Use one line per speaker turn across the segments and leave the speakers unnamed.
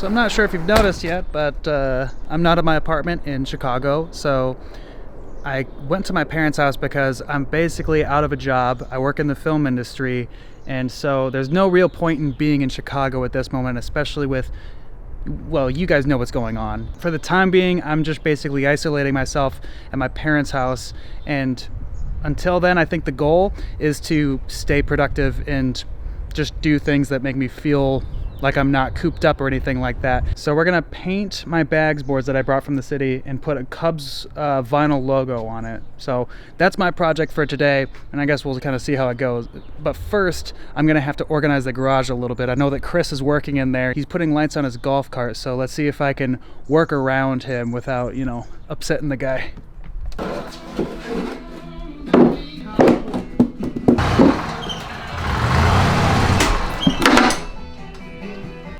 So I'm not sure if you've noticed yet, but I'm not in my apartment in Chicago. So I went to my parents' house because I'm basically out of a job. I work in the film industry, and so there's no real point in being in Chicago at this moment, especially with, well, you guys know what's going on. For the time being, I'm just basically isolating myself at my parents' house, and until then, I think the goal is to stay productive and just do things that make me feel like I'm not cooped up or anything like that. So we're gonna paint my bags boards that I brought from the city and put a Cubs vinyl logo on it. So that's my project for today, and I guess we'll kind of see how it goes. But first, I'm gonna have to organize the garage a little bit. I know that Chris is working in there. He's putting lights on his golf cart, so let's see if I can work around him without, you know, upsetting the guy.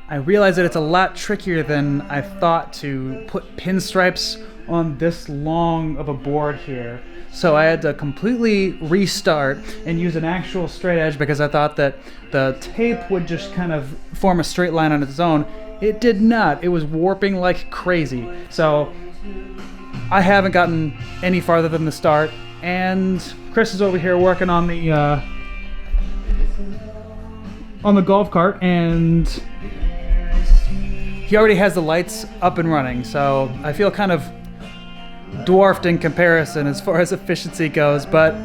I realize that it's a lot trickier than I thought to put pinstripes on this long of a board here. So I had to completely restart and use an actual straight edge because I thought that the tape would just kind of form a straight line on its own. It did not. It was warping like crazy. So I haven't gotten any farther than the start, and Chris is over here working on the golf cart, and he already has the lights up and running, so I feel kind of dwarfed in comparison as far as efficiency goes, but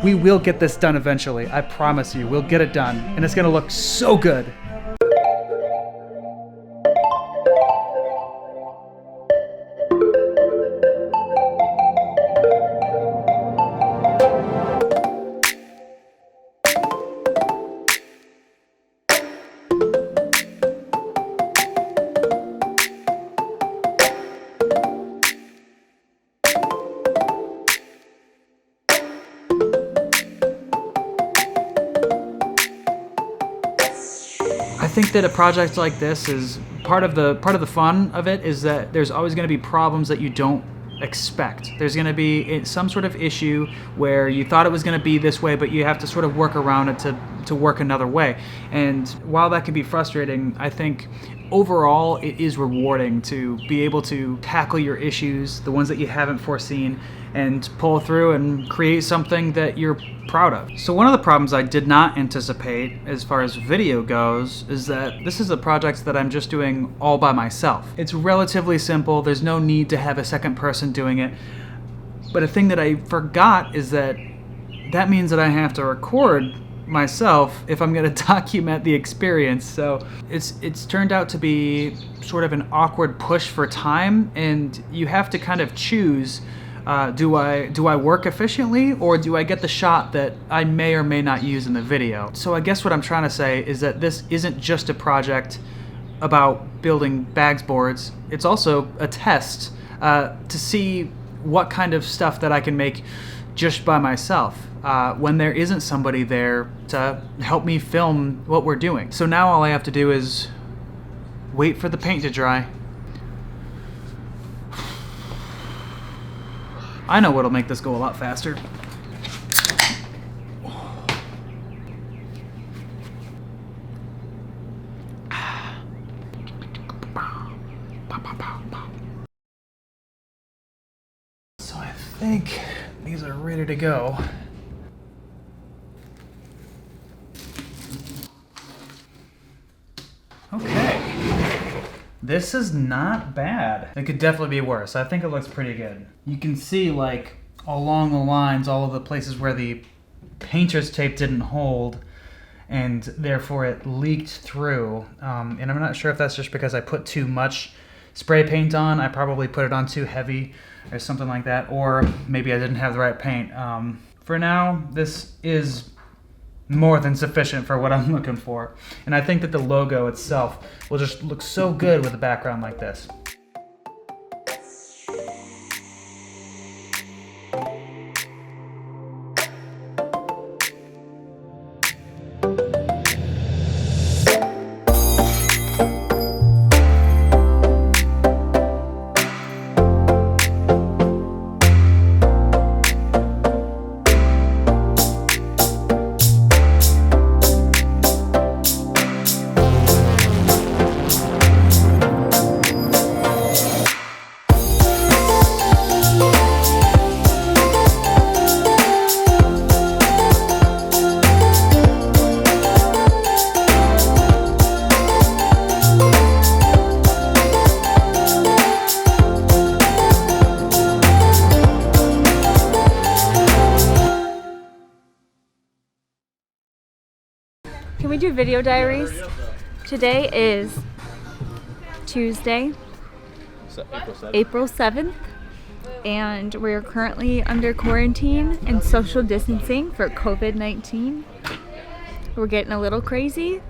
we will get this done eventually. I promise you, we'll get it done, and it's gonna look so good. I think that a project like this is part of the fun of it is that there's always going to be problems that you don't expect. There's going to be some sort of issue where you thought it was going to be this way, but you have to sort of work around it to work another way. And while that can be frustrating, I think overall it is rewarding to be able to tackle your issues, the ones that you haven't foreseen, and pull through and create something that you're proud of. So one of the problems I did not anticipate as far as video goes is that this is a project that I'm just doing all by myself. It's relatively simple. There's no need to have a second person doing it. But a thing that I forgot is that means that I have to record myself if I'm going to document the experience. So it's turned out to be sort of an awkward push for time, and you have to kind of choose, do I work efficiently, or do I get the shot that I may or may not use in the video? So I guess what I'm trying to say is that this isn't just a project about building bags boards. It's also a test to see what kind of stuff that I can make just by myself when there isn't somebody there to help me film what we're doing. So now all I have to do is wait for the paint to dry. I know what'll make this go a lot faster. So I think these are ready to go. Okay. This is not bad. It could definitely be worse. I think it looks pretty good. You can see, like, along the lines, all of the places where the painter's tape didn't hold, and therefore it leaked through. And I'm not sure if that's just because I put too much spray paint on. I probably put it on too heavy or something like that, or maybe I didn't have the right paint. For now, this is more than sufficient for what I'm looking for. And I think that the logo itself will just look so good with a background like this.
Can we do video diaries? Today is Tuesday, April 7th, and we're currently under quarantine and social distancing for COVID-19. We're getting a little crazy,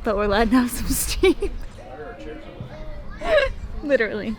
but we're letting out some steam. Literally.